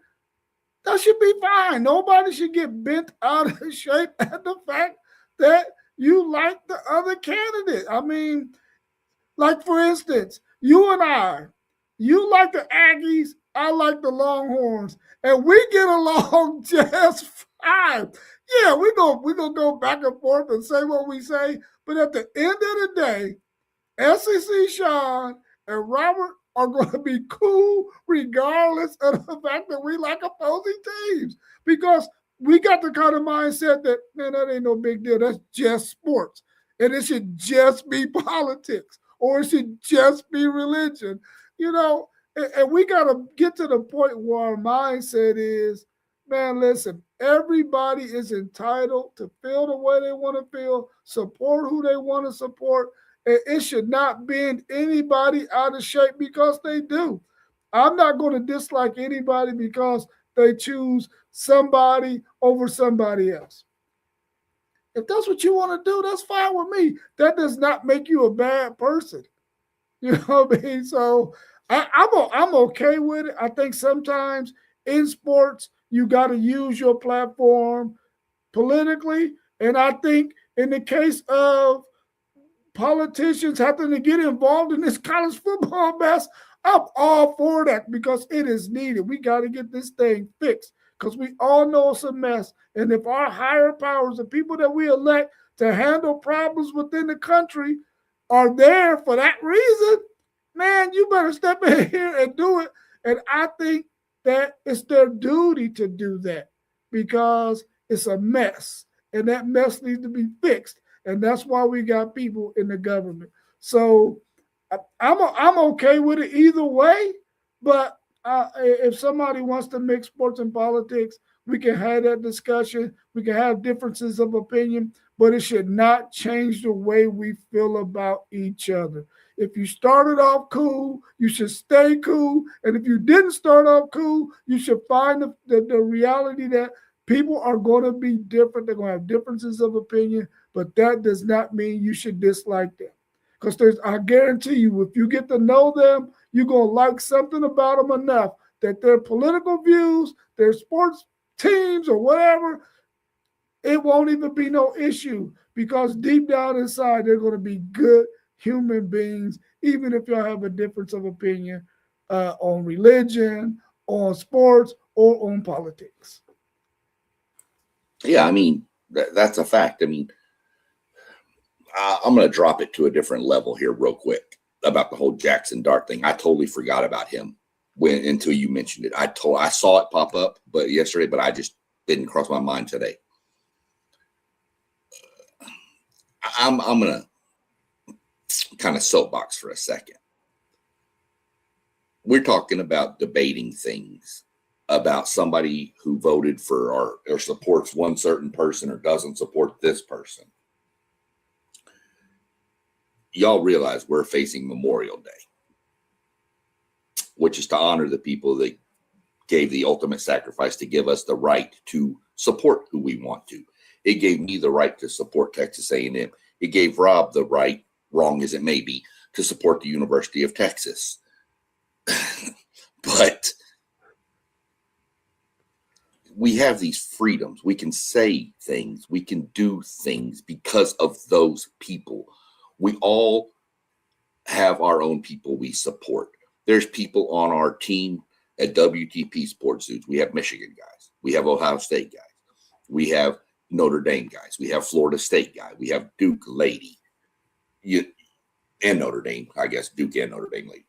that should be fine. Nobody should get bent out of shape at the fact that you like the other candidate. I mean, like for instance, you and I, you like the Aggies, I like the Longhorns, and we get along just fine. Yeah, we're gonna go back and forth and say what we say, but at the end of the day, SEC Sean and Robert are going to be cool regardless of the fact that we like opposing teams because we got the kind of mindset that, man, that ain't no big deal. That's just sports. And it should just be politics or it should just be religion, you know. And we got to get to the point where our mindset is, man, listen, everybody is entitled to feel the way they want to feel, support who they want to support, and it should not bend anybody out of shape because they do. I'm not going to dislike anybody because they choose somebody over somebody else. If that's what you want to do, that's fine with me. That does not make you a bad person. You know what I mean? So I'm okay with it. I think sometimes in sports, you got to use your platform politically. And I think in the case of politicians having to get involved in this college football mess, I'm all for that because it is needed. We got to get this thing fixed because we all know it's a mess. And if our higher powers, the people that we elect to handle problems within the country, are there for that reason, man, you better step in here and do it. And I think that it's their duty to do that because it's a mess. And that mess needs to be fixed. And that's why we got people in the government. So I'm okay with it either way. But if somebody wants to mix sports and politics, we can have that discussion. We can have differences of opinion, but it should not change the way we feel about each other. If you started off cool, you should stay cool. And if you didn't start off cool, you should find the reality that people are going to be different. They're going to have differences of opinion, but that does not mean you should dislike them. Because I guarantee you, if you get to know them, you're going to like something about them enough that their political views, their sports teams or whatever, it won't even be no issue because deep down inside, they're going to be good human beings, even if y'all have a difference of opinion on religion, on sports, or on politics. Yeah, I mean, that's a fact. I mean, I'm going to drop it to a different level here real quick about the whole Jackson Dart thing. I totally forgot about him until you mentioned it. I saw it pop up yesterday, but I just didn't cross my mind today. I'm going to kind of soapbox for a second. We're talking about debating things about somebody who voted for or supports one certain person or doesn't support this person. Y'all realize we're facing Memorial Day, which is to honor the people that gave the ultimate sacrifice to give us the right to support who we want to. It gave me the right to support Texas A&M. It gave Rob the right, wrong as it may be, to support the University of Texas. But we have these freedoms. We can say things. We can do things because of those people. We all have our own people we support. There's people on our team at WTP Sports Suits. We have Michigan guys. We have Ohio State guys. We have Notre Dame guys. We have Florida State guy. We have Duke lady. And Notre Dame, I guess, Duke and Notre Dame lady.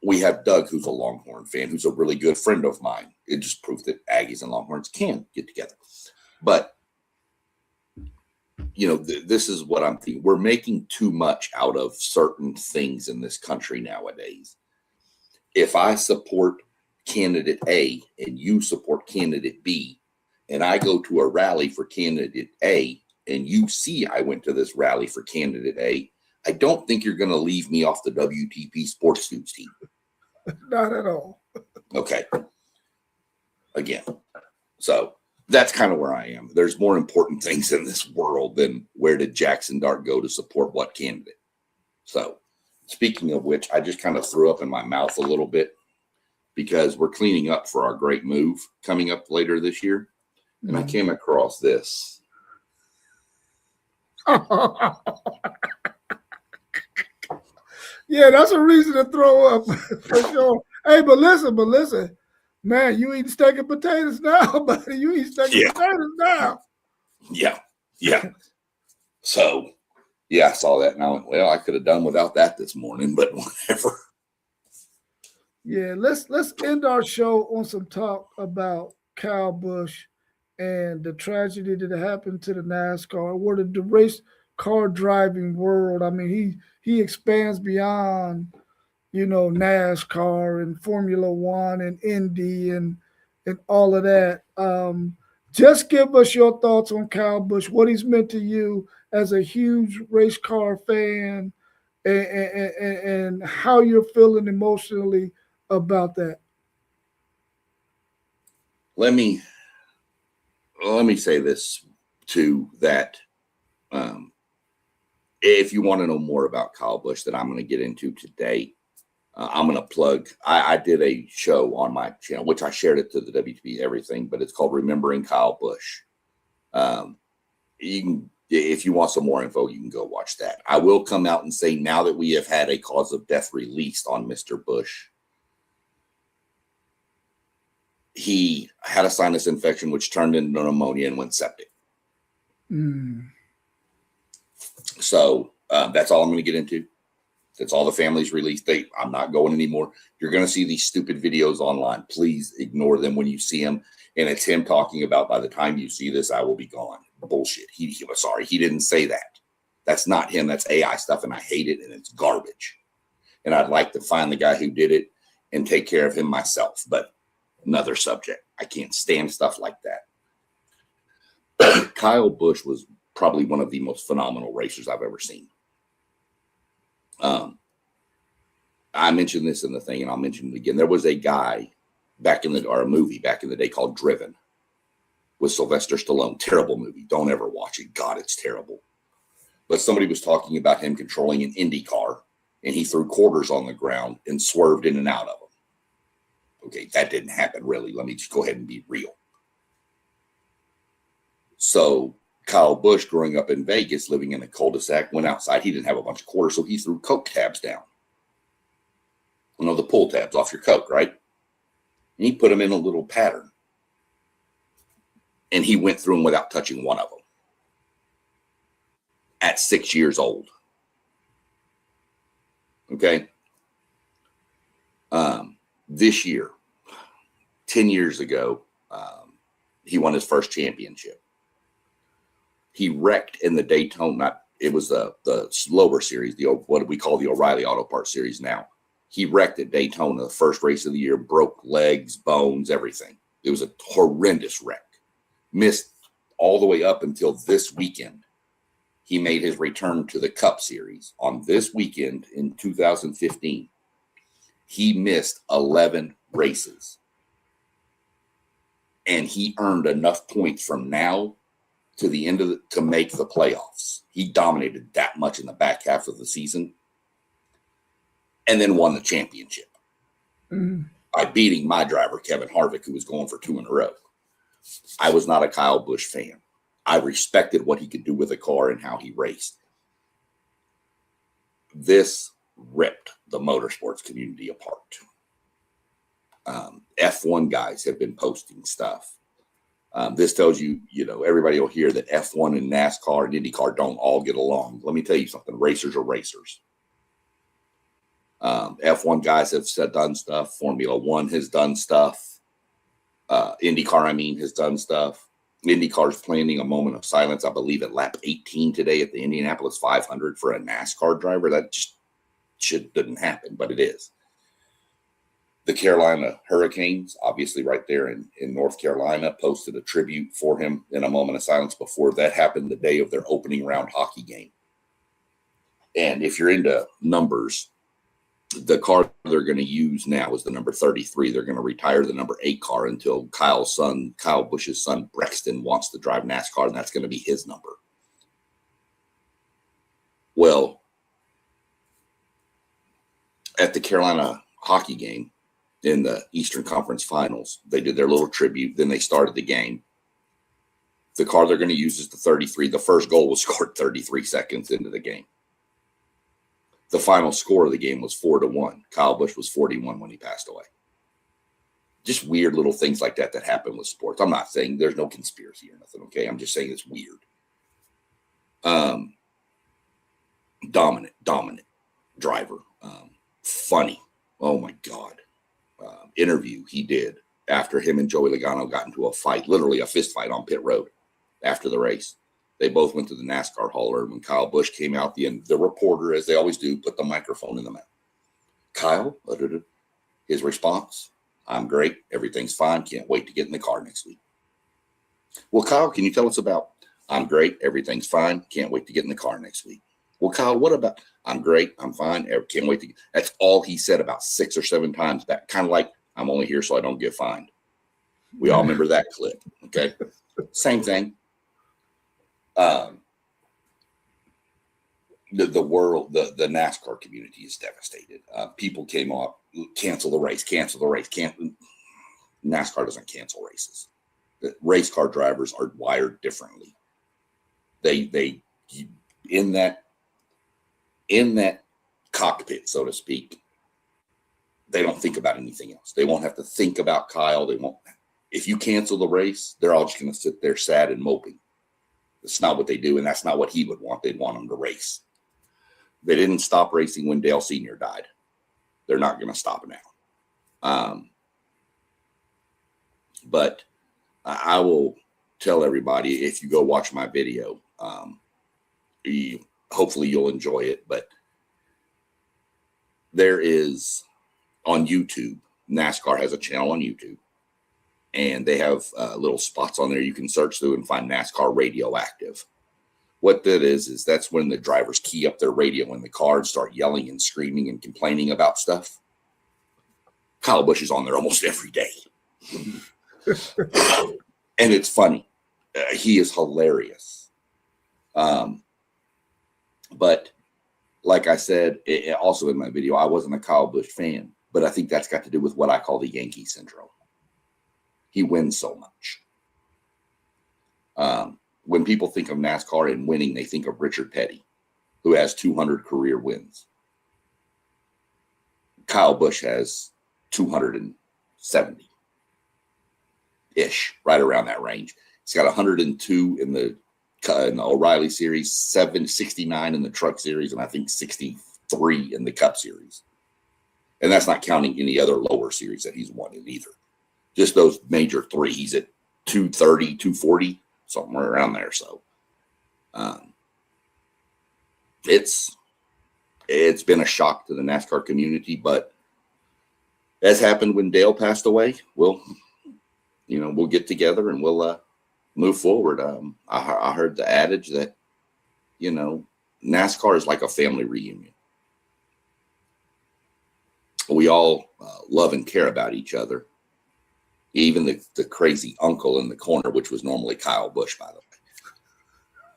We have Doug, who's a Longhorn fan, who's a really good friend of mine. It just proves that Aggies and Longhorns can get together. But, this is what I'm thinking. We're making too much out of certain things in this country nowadays. If I support candidate A and you support candidate B, and I go to a rally for candidate A, and you see I went to this rally for candidate A, I don't think you're going to leave me off the WTP Sports Suits team. Not at all. Okay. Again. So that's kind of where I am. There's more important things in this world than where did Jackson Dart go to support what candidate. So speaking of which, I just kind of threw up in my mouth a little bit because we're cleaning up for our great move coming up later this year. And I came across this. Yeah, that's a reason to throw up for sure. Hey, but listen, man, you eating steak and potatoes now, buddy. You eat steak and potatoes now. Yeah. So, I saw that and I went, well, I could have done without that this morning, but whatever. Yeah, let's end our show on some talk about Kyle Busch and the tragedy that happened to the NASCAR or the race car driving world. I mean, he expands beyond, NASCAR and Formula One and Indy and all of that. Just give us your thoughts on Kyle Busch, what he's meant to you as a huge race car fan, and how you're feeling emotionally about that. Let me say this too, that if you want to know more about Kyle Busch that I'm going to get into today, I'm going to plug. I did a show on my channel, which I shared it to the WTB everything, but it's called Remembering Kyle Busch. You can, if you want some more info, you can go watch that. I will come out and say now that we have had a cause of death released on Mr. Busch, he had a sinus infection, which turned into pneumonia and went septic. So that's all I'm going to get into. That's all the family's released. I'm not going anymore. You're going to see these stupid videos online. Please ignore them when you see them. And it's him talking about, by the time you see this, I will be gone. Bullshit. He was sorry. He didn't say that. That's not him. That's AI stuff, and I hate it, and it's garbage. And I'd like to find the guy who did it and take care of him myself. But another subject. I can't stand stuff like that. Kyle Busch was probably one of the most phenomenal racers I've ever seen. I mentioned this in the thing, and I'll mention it again. There was a guy a movie back in the day called Driven with Sylvester Stallone. Terrible movie. Don't ever watch it. God, it's terrible. But somebody was talking about him controlling an Indy car, and he threw quarters on the ground and swerved in and out of them. Okay, that didn't happen, really. Let me just go ahead and be real. So Kyle Busch, growing up in Vegas, living in a cul-de-sac, went outside. He didn't have a bunch of quarters, so he threw Coke tabs down. The pull tabs off your Coke, right? And he put them in a little pattern. And he went through them without touching one of them. At 6 years old. Okay? This year, 10 years ago, he won his first championship. He wrecked in the Daytona. It was the slower series, what we call the O'Reilly Auto Parts series now. He wrecked at Daytona, the first race of the year, broke legs, bones, everything. It was a horrendous wreck. Missed all the way up until this weekend. He made his return to the Cup Series on this weekend in 2015. He missed 11 races. And he earned enough points from now to the end to make the playoffs. He dominated that much in the back half of the season and then won the championship by beating my driver, Kevin Harvick, who was going for 2 in a row. I was not a Kyle Busch fan. I respected what he could do with a car and how he raced. This ripped the motorsports community apart. F1 guys have been posting stuff. This tells you, everybody will hear that F1 and NASCAR and IndyCar don't all get along. Let me tell you something. Racers are racers. F1 guys have done stuff. Formula One has done stuff. IndyCar, has done stuff. IndyCar is planning a moment of silence, I believe, at lap 18 today at the Indianapolis 500 for a NASCAR driver. That just didn't happen, but it is. The Carolina Hurricanes, obviously right there in North Carolina, posted a tribute for him in a moment of silence before that happened the day of their opening round hockey game. And if you're into numbers, the car they're going to use now is the number 33. They're going to retire the number 8 car until Kyle Busch's son, Brexton, wants to drive NASCAR, and that's going to be his number. Well, at the Carolina hockey game in the Eastern Conference Finals, they did their little tribute. Then they started the game. The car they're going to use is the 33. The first goal was scored 33 seconds into the game. The final score of the game was 4-1. Kyle Busch was 41 when he passed away. Just weird little things like that happen with sports. I'm not saying there's no conspiracy or nothing, okay? I'm just saying it's weird. Dominant driver. Funny. Oh, my God. Interview he did after him and Joey Logano got into a fight, literally a fist fight on pit road after the race. They both went to the NASCAR hauler. When Kyle Busch came out, the reporter, as they always do, put the microphone in the mouth. Kyle, his response, I'm great. Everything's fine. Can't wait to get in the car next week. Well, Kyle, can you tell us about, I'm great. Everything's fine. Can't wait to get in the car next week. Well, Kyle, what about, I'm great. I'm fine. Can't wait to get, that's all he said about 6 or 7 times back. Kind of like, I'm only here so I don't get fined. We all remember that clip. Okay. Same thing. The world, the NASCAR community is devastated. People came up, cancel the race. NASCAR doesn't cancel races. The race car drivers are wired differently. They in that cockpit, so to speak, they don't think about anything else. They won't have to think about Kyle. They won't. If you cancel the race, they're all just going to sit there sad and moping. That's not what they do, and that's not what he would want. They'd want him to race. They didn't stop racing when Dale Sr. died. They're not going to stop now. But I will tell everybody, if you go watch my video, hopefully you'll enjoy it. But there is on YouTube, NASCAR has a channel on YouTube. And they have little spots on there you can search through and find NASCAR Radioactive. What that is that's when the drivers key up their radio in the car and start yelling and screaming and complaining about stuff. Kyle Busch is on there almost every day. And it's funny. He is hilarious. But like I said, also in my video, I wasn't a Kyle Busch fan. But I think that's got to do with what I call the Yankee syndrome. He wins so much. When people think of NASCAR and winning, they think of Richard Petty, who has 200 career wins. Kyle Busch has 270-ish, right around that range. He's got 102 in the O'Reilly Series, 69 in the Truck Series, and I think 63 in the Cup Series. And that's not counting any other lower series that he's won in either. Just those major 3. He's at 230, 240, somewhere around there. So it's been a shock to the NASCAR community, but as happened when Dale passed away, we'll get together and we'll move forward. I heard the adage that, NASCAR is like a family reunion. We all love and care about each other. Even the crazy uncle in the corner, which was normally Kyle Busch, by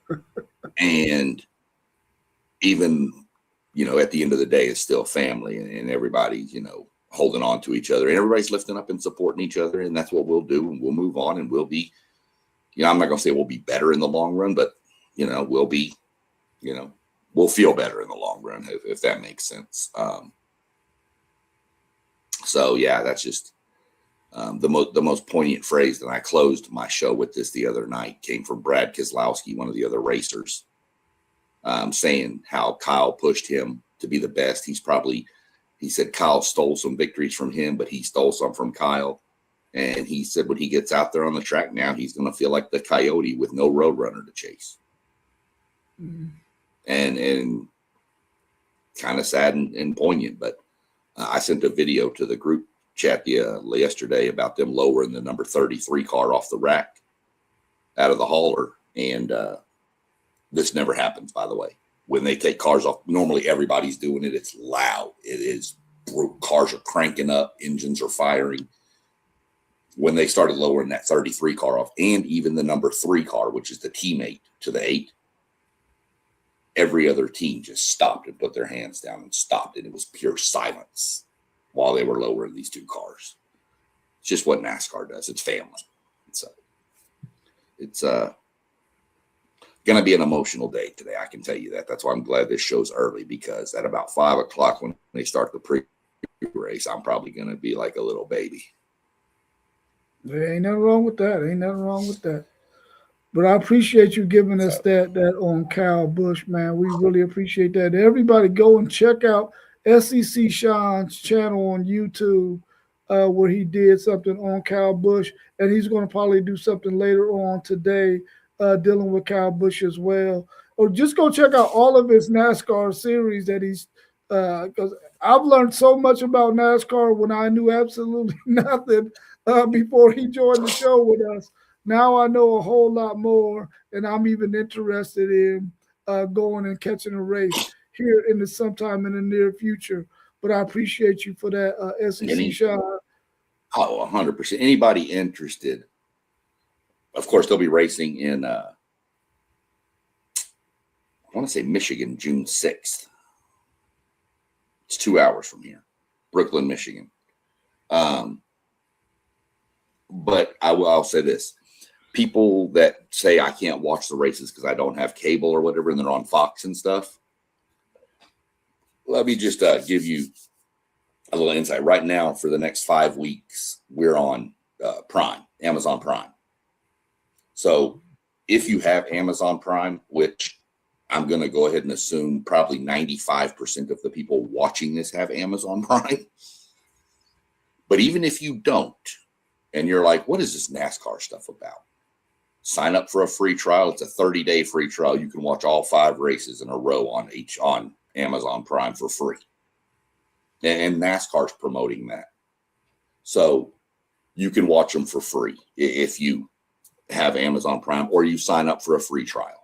the way. And even, at the end of the day, it's still family, and everybody's, holding on to each other, and everybody's lifting up and supporting each other. And that's what we'll do. And we'll move on, and we'll be, I'm not going to say we'll be better in the long run, but, we'll be, we'll feel better in the long run, if that makes sense. So yeah, that's just The most poignant phrase, and I closed my show with this the other night, came from Brad Keselowski, one of the other racers, saying how Kyle pushed him to be the best. He said Kyle stole some victories from him, but he stole some from Kyle. And he said when he gets out there on the track now, he's going to feel like the coyote with no roadrunner to chase. Mm-hmm. And kind of sad and poignant, but I sent a video to the group chat yesterday about them lowering the number 33 car off the rack out of the hauler. And this never happens, by the way. When they take cars off, normally everybody's doing it. It's loud. It is, cars are cranking up, engines are firing. When they started lowering that 33 car off, and even the number 3 car, which is the teammate to the 8, every other team just stopped and put their hands down and stopped. And it was pure silence while they were lowering these 2 cars. It's just what NASCAR does. It's family. It's going to be an emotional day today. I can tell you that. That's why I'm glad this show's early, because at about 5 o'clock when they start the pre-race, I'm probably going to be like a little baby. There ain't nothing wrong with that. But I appreciate you giving us that on Kyle Busch, man. We really appreciate that. Everybody go and check out SEC Sean's channel on YouTube, where he did something on Kyle Busch, and he's going to probably do something later on today dealing with Kyle Busch as well. Or just go check out all of his NASCAR series that he's because I've learned so much about NASCAR when I knew absolutely nothing before he joined the show with us. Now I know a whole lot more, and I'm even interested in going and catching a race here sometime in the near future. But I appreciate you for that, SEC shot. Oh, 100%. Anybody interested? Of course, they'll be racing in, I want to say Michigan, June 6th. It's 2 hours from here, Brooklyn, Michigan. But I'll say this. People that say I can't watch the races because I don't have cable or whatever, and they're on Fox and stuff. Let me just give you a little insight. Right now, for the next 5 weeks, we're on Prime, Amazon Prime. So if you have Amazon Prime, which I'm going to go ahead and assume probably 95% of the people watching this have Amazon Prime. But even if you don't, and you're like, what is this NASCAR stuff about? Sign up for a free trial. It's a 30-day free trial. You can watch all 5 races in a row on Amazon Prime for free. And NASCAR's promoting that. So you can watch them for free if you have Amazon Prime, or you sign up for a free trial.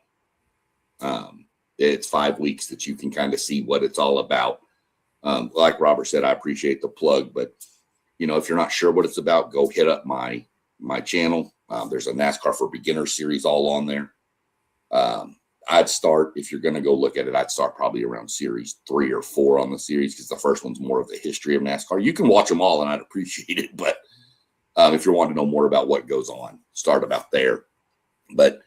It's 5 weeks that you can kind of see what it's all about. Like Robert said, I appreciate the plug, but if you're not sure what it's about, go hit up my channel. There's a NASCAR for Beginners series all on there. I'd start, if you're going to go look at it, I'd start probably around series 3 or 4 on the series, because the first one's more of the history of NASCAR. You can watch them all, and I'd appreciate it. But if you want to know more about what goes on, start about there. But,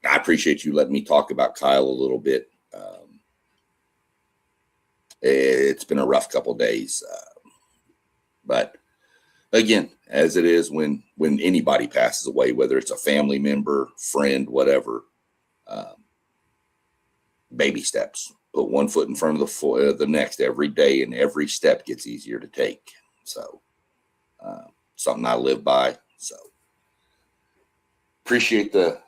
I appreciate you letting me talk about Kyle a little bit. It's been a rough couple of days. But again, as it is when anybody passes away, whether it's a family member, friend, whatever, baby steps. Put one foot in front of the next every day, and every step gets easier to take. So something I live by. So appreciate the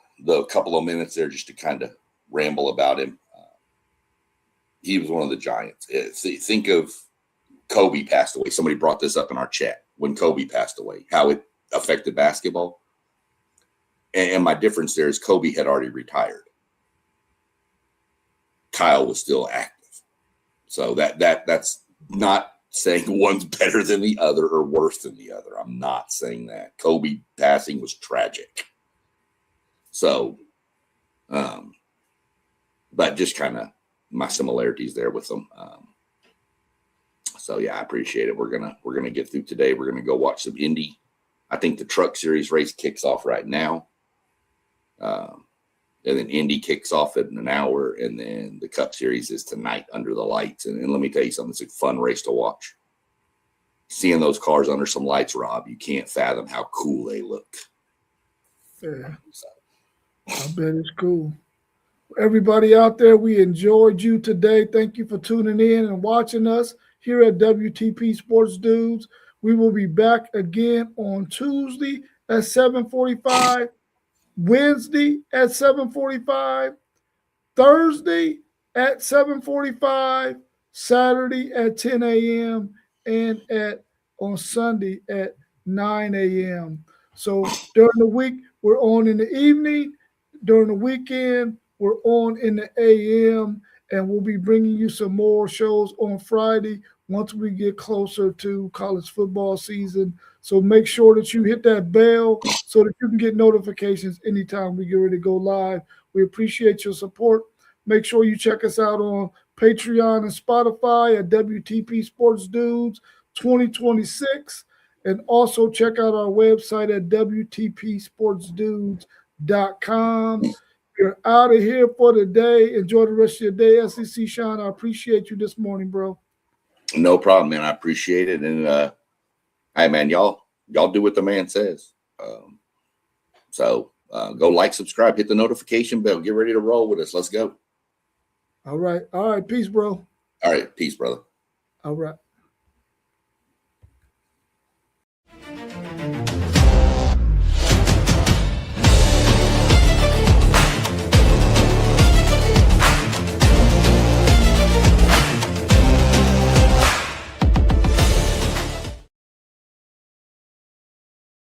couple of minutes there just to kind of ramble about him. He was one of the giants. Think of Kobe passed away. Somebody brought this up in our chat when Kobe passed away, how it affected basketball. And my difference there is Kobe had already retired. Kyle was still active. So that's not saying one's better than the other or worse than the other. I'm not saying that. Kobe passing was tragic. So, but just kind of my similarities there with them. So yeah, I appreciate it. We're gonna get through today. We're gonna go watch some Indy. I think the Truck Series race kicks off right now, and then Indy kicks off in an hour, and then the Cup Series is tonight under the lights. And let me tell you something; it's a fun race to watch. seeing those cars under some lights, Rob, you can't fathom how cool they look. Yeah, I bet it's cool. Everybody out there, we enjoyed you today. Thank you for tuning in and watching us here at WTP Sports Dudes. We will be back again on Tuesday at 7:45, Wednesday at 7:45, Thursday at 7:45, Saturday at 10 a.m., and on Sunday at 9 a.m. So during the week, we're on in the evening. During the weekend, we're on in the AM, and we'll be bringing you some more shows on Friday once we get closer to college football season. So make sure that you hit that bell so that you can get notifications anytime we get ready to go live. We appreciate your support. Make sure you check us out on Patreon and Spotify at WTP Sports Dudes 2026. And also check out our website at WTPSportsDudes.com. We're out of here for the day. Enjoy the rest of your day. SEC Sean, I appreciate you this morning, bro. No problem, man. I appreciate it. And hey, man, y'all do what the man says. So go like, subscribe, hit the notification bell. Get ready to roll with us. Let's go. All right. Peace, bro. All right. Peace, brother. All right.